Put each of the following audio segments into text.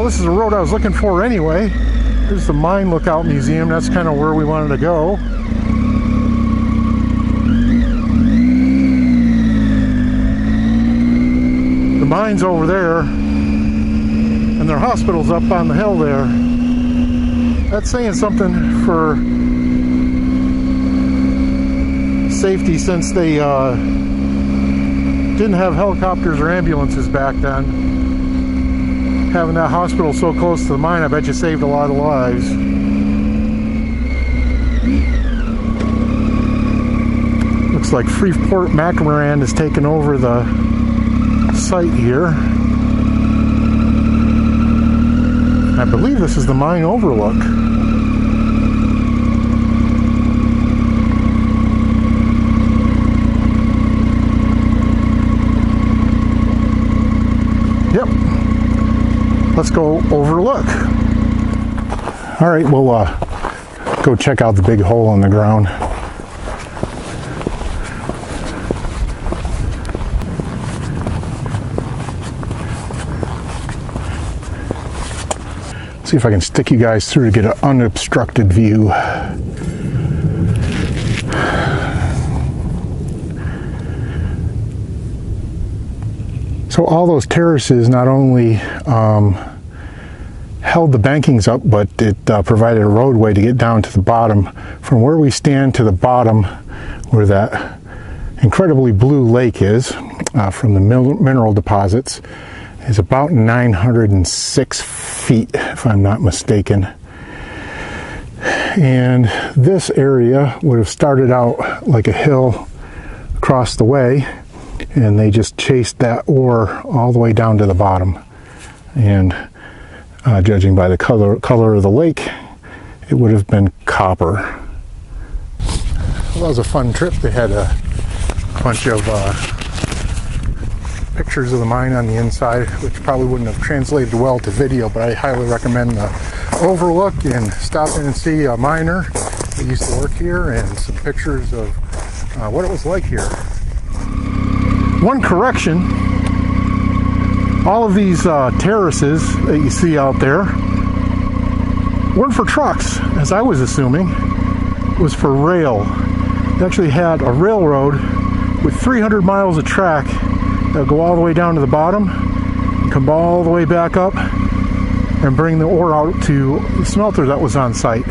this is the road I was looking for anyway. There's the Mine Lookout Museum. That's kind of where we wanted to go. The mine's over there, and their hospital's up on the hill there. That's saying something for safety, since they didn't have helicopters or ambulances back then. Having that hospital so close to the mine, I bet you saved a lot of lives. Looks like Freeport-McMoran has taken over the site here. I believe this is the mine overlook. Yep. Let's go overlook. All right, we'll go check out the big hole in the ground. See if I can stick you guys through to get an unobstructed view. So all those terraces not only held the bankings up, but it provided a roadway to get down to the bottom. From where we stand to the bottom, where that incredibly blue lake is, from the mineral deposits, is about 906 feet, if I'm not mistaken. And this area would have started out like a hill across the way, and they just chased that ore all the way down to the bottom. And judging by the color of the lake, it would have been copper. Well, that was a fun trip. They had a bunch of pictures of the mine on the inside, which probably wouldn't have translated well to video, but I highly recommend the overlook and stop in and see a miner that used to work here, and some pictures of what it was like here. One correction, all of these terraces that you see out there weren't for trucks, as I was assuming. It was for rail. They actually had a railroad with 300 miles of track that would go all the way down to the bottom, come all the way back up, and bring the ore out to the smelter that was on site.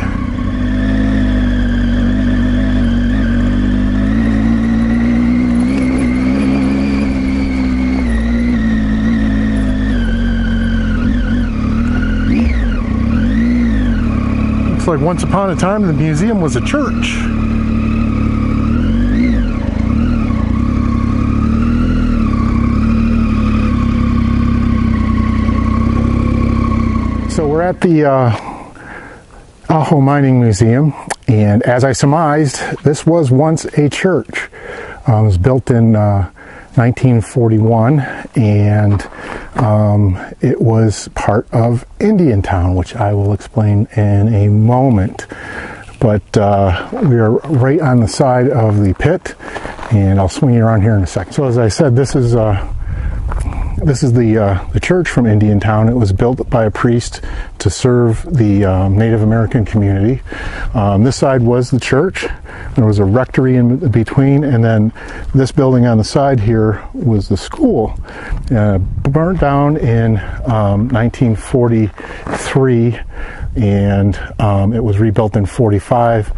Looks like once upon a time the museum was a church. So we're at the Ajo Mining Museum, and as I surmised, this was once a church. It was built in 1941, and it was part of Indiantown, which I will explain in a moment. But we are right on the side of the pit, and I'll swing you around here in a second. So as I said, this is the church from Indiantown. It was built by a priest to serve the Native American community. This side was the church. There was a rectory in between, and then this building on the side here was the school. Burnt down in 1943, and it was rebuilt in 45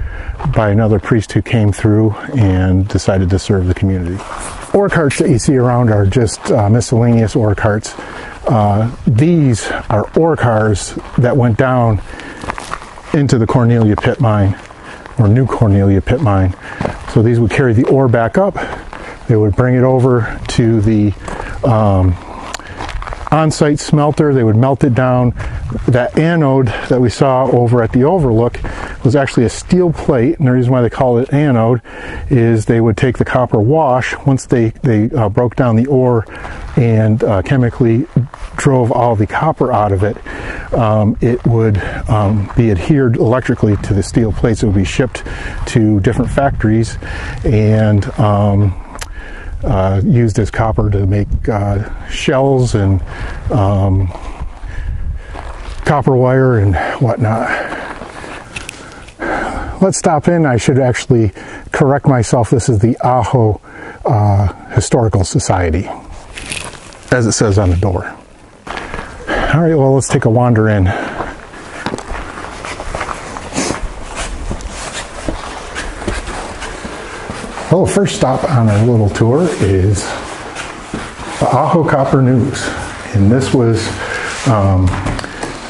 by another priest who came through and decided to serve the community. Ore carts that you see around are just miscellaneous ore carts. These are ore cars that went down into the Conelia pit mine, or New Conelia pit mine. So these would carry the ore back up. They would bring it over to the on-site smelter. They would melt it down. That anode that we saw over at the overlook was actually a steel plate, and the reason why they call it anode is they would take the copper wash. Once they broke down the ore and chemically drove all the copper out of it, it would be adhered electrically to the steel plates. It would be shipped to different factories and used as copper to make shells and copper wire and whatnot. Let's stop in. I should actually correct myself. This is the Ajo Historical Society, as it says on the door. All right, well, let's take a wander in. Well, the first stop on our little tour is the Ajo Copper News, and this was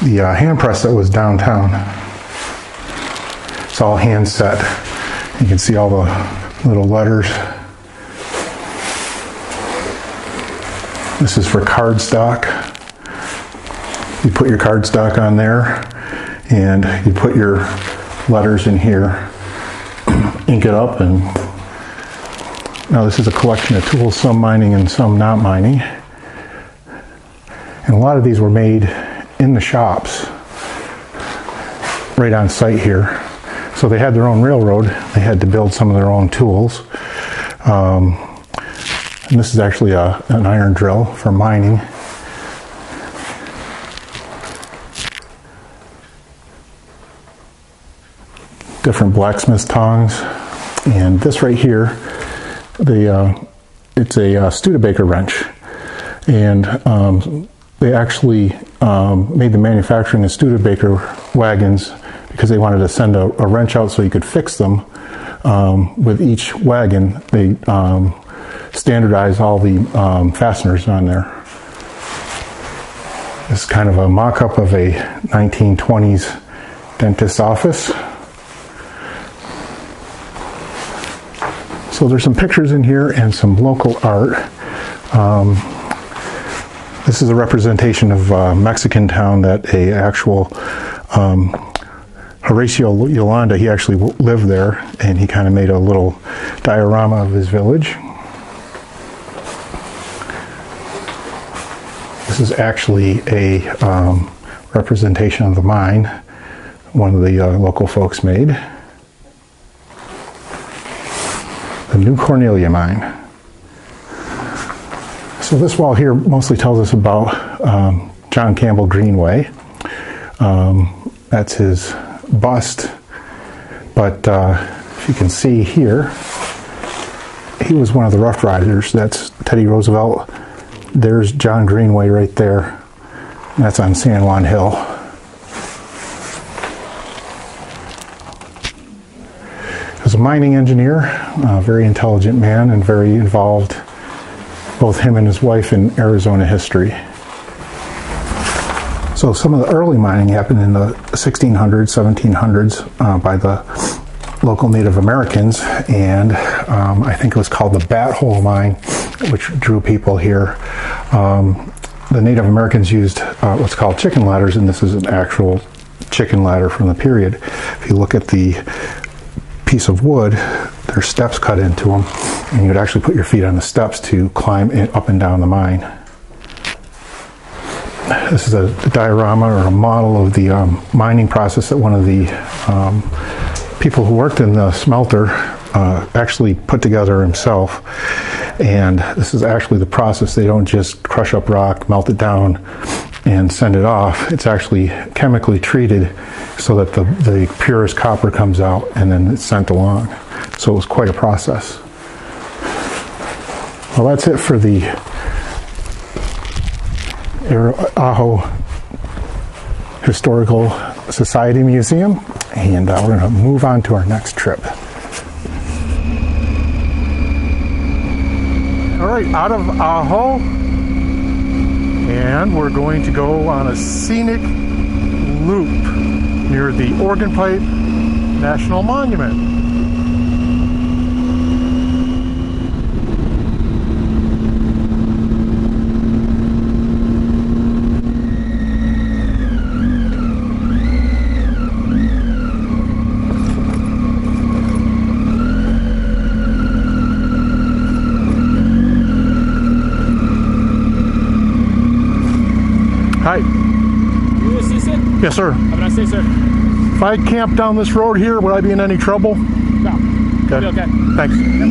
the hand press that was downtown. It's all hand set. You can see all the little letters. This is for cardstock. You put your cardstock on there, and you put your letters in here, ink it up, and now this is a collection of tools, some mining and some not mining. And a lot of these were made in the shops, right on site here. So they had their own railroad. They had to build some of their own tools. And this is actually an iron drill for mining. Different blacksmith tongs. And this right here, it's a Studebaker wrench, and they actually made the manufacturing of Studebaker wagons because they wanted to send a wrench out so you could fix them. With each wagon, they standardized all the fasteners on there. This is kind of a mock-up of a 1920s dentist's office. So there's some pictures in here and some local art. This is a representation of Mexican town that a actual Horacio Yolanda, he actually lived there, and he kind of made a little diorama of his village. This is actually a representation of the mine one of the local folks made. The new Conelia mine. So this wall here mostly tells us about John Campbell Greenway. That's his bust. But if you can see here, he was one of the Rough Riders. That's Teddy Roosevelt. There's John Greenway right there. That's on San Juan Hill. He was a mining engineer, a very intelligent man, and very involved, both him and his wife, in Arizona history. So some of the early mining happened in the 1600s, 1700s by the local Native Americans, and I think it was called the Bat Hole Mine, which drew people here. The Native Americans used what's called chicken ladders, and this is an actual chicken ladder from the period. If you look at the piece of wood, there's steps cut into them, and you would actually put your feet on the steps to climb up and down the mine. This is a diorama or a model of the mining process that one of the people who worked in the smelter actually put together himself. And this is actually the process. They don't just crush up rock, melt it down, and send it off. It's actually chemically treated so that the purest copper comes out, and then it's sent along. So it was quite a process. Well, that's it for the Ajo Historical Society Museum, and we're going to move on to our next trip. All right, out of Ajo, and we're going to go on a scenic loop near the Organ Pipe National Monument. Hi. You assistant? Yes, sir. Have a nice day, sir. If I camp down this road here, would I be in any trouble? No. Okay. You'll be okay. Thanks. Yep.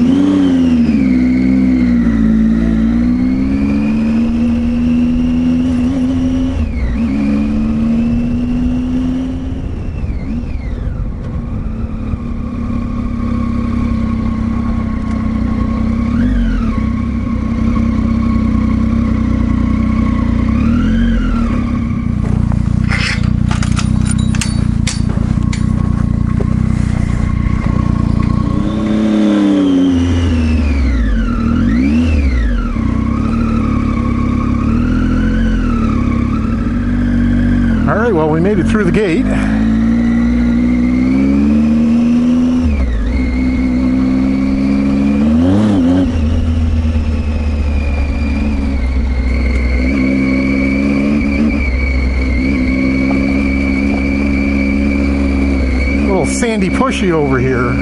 made it through the gate. A little sandy pushy over here.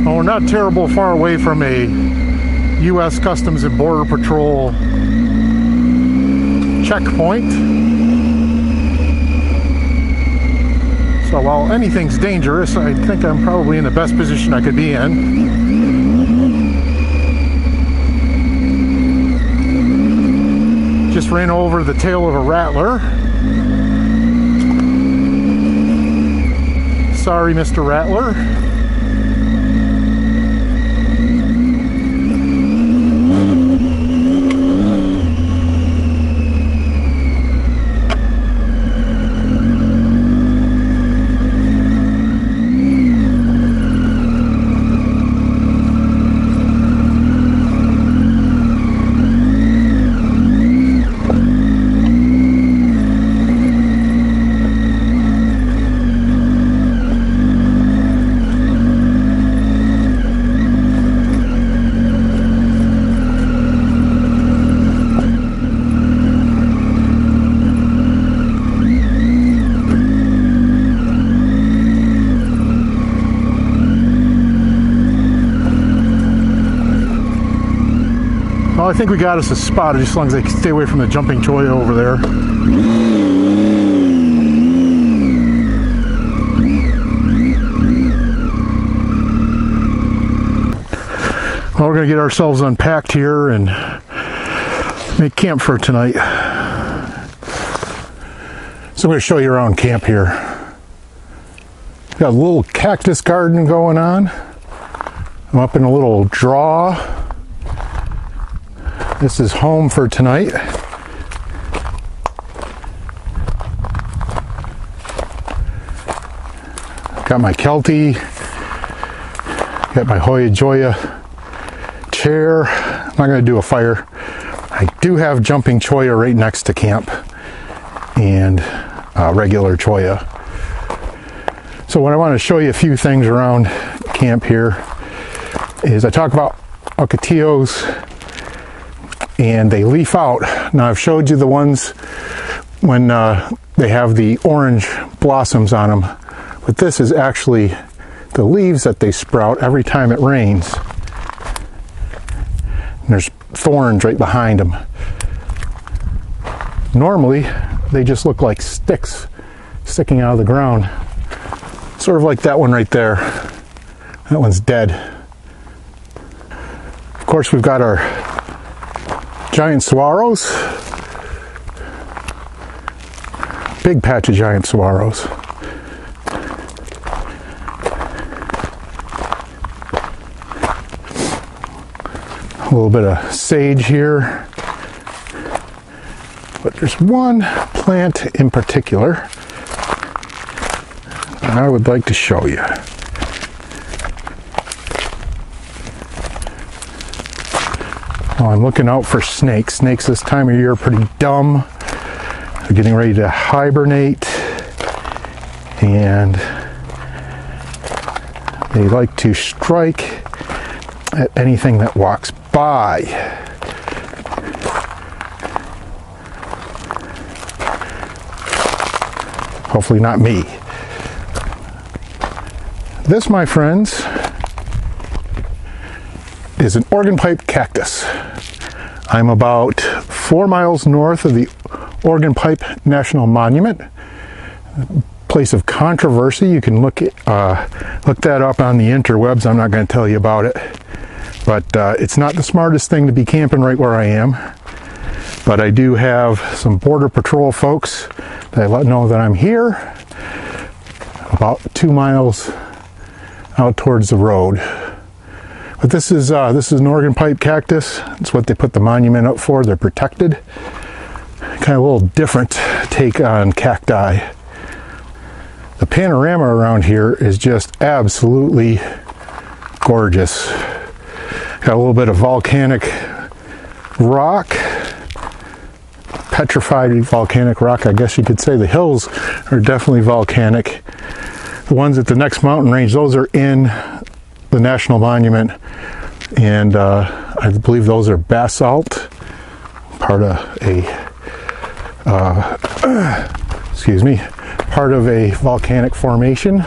Oh, we're not terrible far away from a U.S. Customs and Border Patrol checkpoint. So while anything's dangerous, I think I'm probably in the best position I could be in. Just ran over the tail of a rattler. Sorry, Mr. Rattler. Well, I think we got us a spot, just as long as they stay away from the jumping choya over there. Well, we're going to get ourselves unpacked here and make camp for tonight. So I'm going to show you around camp here. Got a little cactus garden going on. I'm up in a little draw. This is home for tonight. Got my Kelty, got my Hoya Joya chair. I'm not going to do a fire. I do have jumping choya right next to camp and regular choya. So what I want to show you a few things around camp here is I talk about ocotillos and they leaf out. Now I've showed you the ones when they have the orange blossoms on them, but this is actually the leaves that they sprout every time it rains. And there's thorns right behind them. Normally they just look like sticks sticking out of the ground, sort of like that one right there. That one's dead. Of course, we've got our giant saguaros. Big patch of giant saguaros. A little bit of sage here. But there's one plant in particular that I would like to show you. Well, I'm looking out for snakes. Snakes this time of year are pretty dumb. They're getting ready to hibernate, and they like to strike at anything that walks by. Hopefully not me. This, my friends, is an organ pipe cactus. I'm about 4 miles north of the Organ Pipe National Monument, place of controversy. You can look that up on the interwebs. I'm not going to tell you about it, but it's not the smartest thing to be camping right where I am. But I do have some Border Patrol folks that let know that I'm here, about 2 miles out towards the road. But this is an organ pipe cactus. That's what they put the monument up for. They're protected. Kind of a little different take on cacti. The panorama around here is just absolutely gorgeous. Got a little bit of volcanic rock, petrified volcanic rock, I guess you could say. The hills are definitely volcanic. The ones at the next mountain range, those are in the National Monument, and I believe those are basalt, part of a part of a volcanic formation.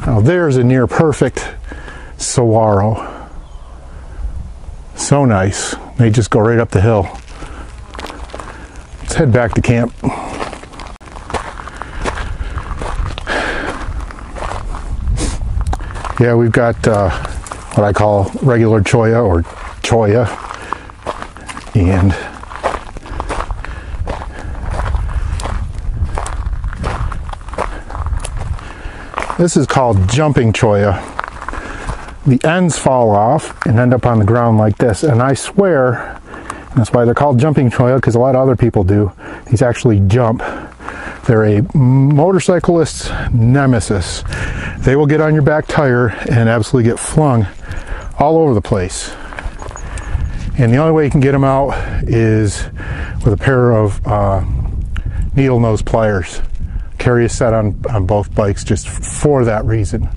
Now there's a near perfect saguaro. So nice. They just go right up the hill. Let's head back to camp. Yeah, we've got what I call regular cholla or cholla, and this is called jumping cholla. The ends fall off and end up on the ground like this, and I swear, that's why they're called jumping cholla, because a lot of other people do. These actually jump. They're a motorcyclist's nemesis. They will get on your back tire and absolutely get flung all over the place. And the only way you can get them out is with a pair of needle nose pliers. Carry a set on both bikes just for that reason.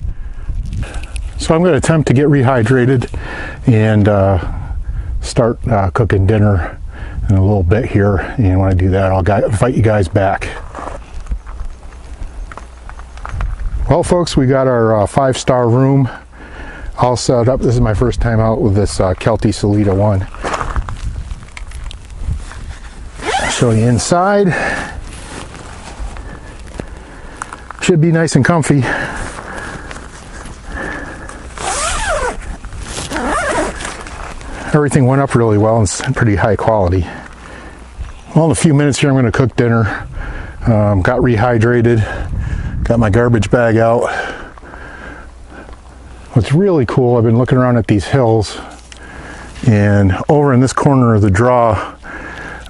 So I'm going to attempt to get rehydrated and start cooking dinner in a little bit here. And when I do that, I'll invite you guys back. Well, folks, we got our 5-star room all set up. This is my first time out with this Kelty Solita 1. I'll show you inside. Should be nice and comfy. Everything went up really well and it's pretty high quality. Well, in a few minutes here I'm going to cook dinner. Got rehydrated. Got my garbage bag out. What's really cool, I've been looking around at these hills, and over in this corner of the draw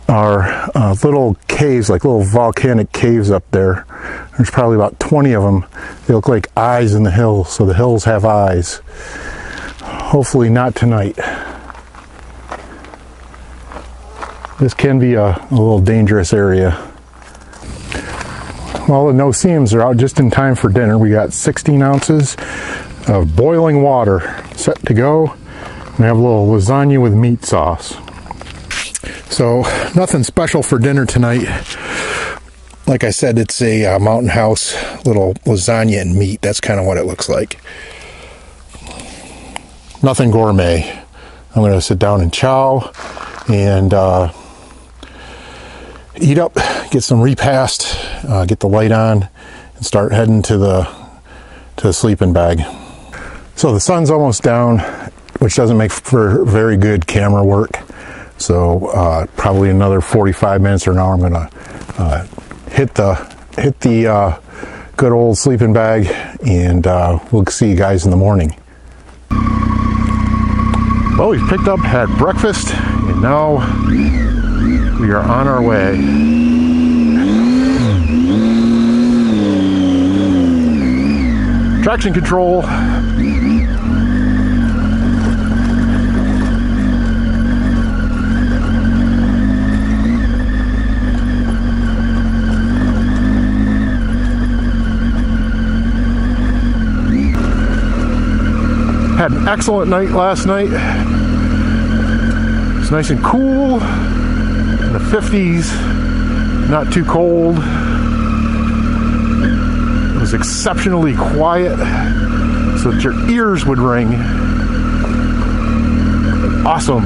are little caves, like little volcanic caves up there. There's probably about 20 of them. They look like eyes in the hills, so the hills have eyes. Hopefully not tonight. This can be a little dangerous area. Well, the no-seams are out just in time for dinner. We got 16 ounces of boiling water set to go. We have a little lasagna with meat sauce. So nothing special for dinner tonight. Like I said, it's a mountain house little lasagna and meat. That's kind of what it looks like. Nothing gourmet. I'm going to sit down and chow and eat up, get some repast, get the light on, and start heading to the sleeping bag. So the sun's almost down, which doesn't make for very good camera work. So probably another 45 minutes or an hour, I'm gonna hit the good old sleeping bag, and we'll see you guys in the morning. Well, we've picked up, had breakfast, and now we are on our way. Traction control. Had an excellent night last night. It's nice and cool. In the 50s, not too cold. It was exceptionally quiet, so that your ears would ring. Awesome.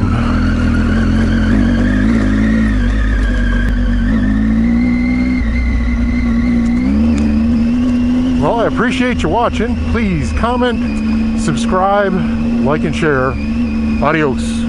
Well, I appreciate you watching. Please comment, subscribe, like, and share. Adios.